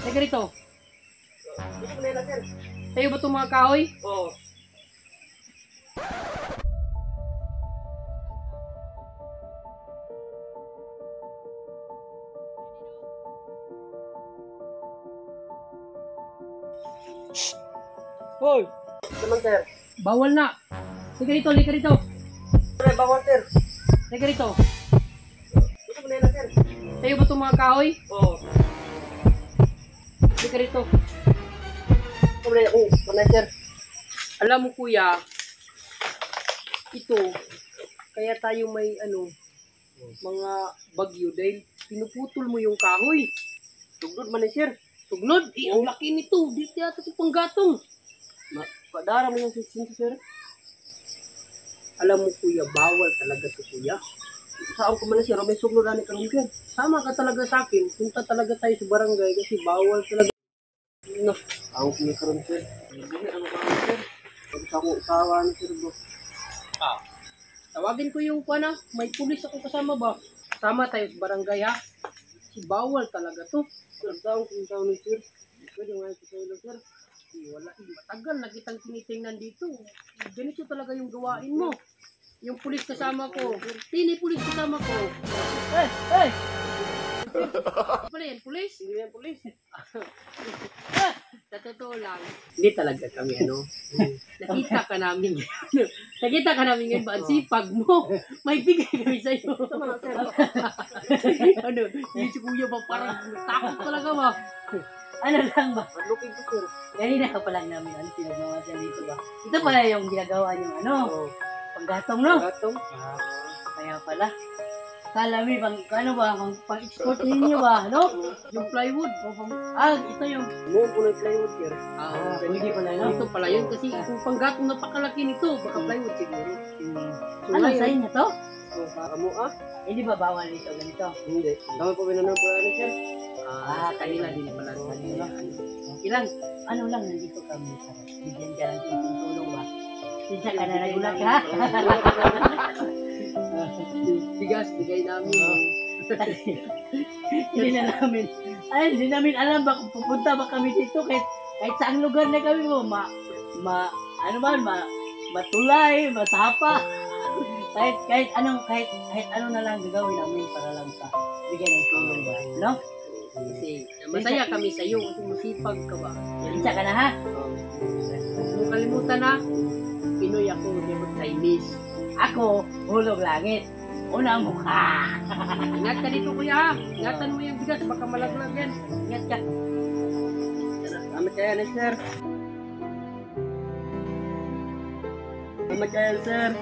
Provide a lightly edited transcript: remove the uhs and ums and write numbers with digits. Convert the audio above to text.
Teka rito. Dito mo na sir. Tayo ba itong mga kahoy? Oo. Hoy! Naman sir. Bawal na. Teka rito, lika rito. Sir, bawal sir. Teka rito. Dito mo na sir. Tayo ba itong mga kahoy? Oo. Teka rito. Dito mo na sir. Alam mo kuya, ito, kaya tayo may mga bagyo dahil pinuputol mo yung kahoy. Tugod man sir. Tugnod, ang laki nito. Dito yata sa panggatong. Padara mo yung sinto sir. Alam mo kuya, bawal talaga to kuya. Saan ko man sir, may sugnod ani karon sir. Sama ka talaga sa akin. Punta talaga tayo sa barangay kasi bawal talaga. No, ako kini karon sir. Dili ano ka sir. Sa ko usawa ni sir bro. Tawagin ko yung may pulis ako kasama ba? Sama tayo sa barangay ha. Kasi bawal talaga to. Sir, saan ko ni sir. Pwede nga ito sa'yo sir. Wala, matagal na kitang tinitingnan dito. Ganito talaga yung gawain mo. Yung pulis kasama ko. Tini pulis kasama ko. Eh! Ano pala yan, pulis? Hindi yan pulis. Sa totoo lang, hindi talaga kami nakita ka namin. Nakita ka namin ngayon ba? Ang sipag mo. May bigay kami sa'yo. Yung si kuya ba parang takot talaga ba? Ano lang ba? Looking ko sir. Kanina ka pa lang namin pinagawa dyan dito ba? Ito pala yung ginagawa yung Oo. panggatong no? Gatong. Kaya pala. Kala mo pang-export ninyo ba, no? Yung plywood. Ito yung... Noon po na plywood sir. Pwede pala no? Ito pala yun kasi yung panggatong napakalaki nito. Baka plywood siguro. So, Ano sa inyo to? Kamo Hindi ba bawal dito ganito? Hindi. Dami po binanong po ani sir. kanila din pala. Kanila. Okay lang. Ano lang, nandito kami. Bigyan ka lang ng tulong ba? Sinsa ka na nagulat ha? Bigas, bigay namin. Hindi namin alam ba kung pupunta ba kami dito kahit saang lugar na kami mo matulay, masapa. kahit ano na lang gagawin namin para lang sa bigyan ng tulong ba, no? Kasi masaya kami sa iyo kasi masipag ka ba. Sinsa ka na ha? Huwag mo kalimutan na. Pinoy ako, hindi mo Chinese. Ako, hulog langit. Unang mukha. Ingat ka dito kuya. Ingatan mo yung bigas, baka malaglag yan. Ingat ka. Salamat kayo ni sir. Salamat kayo sir.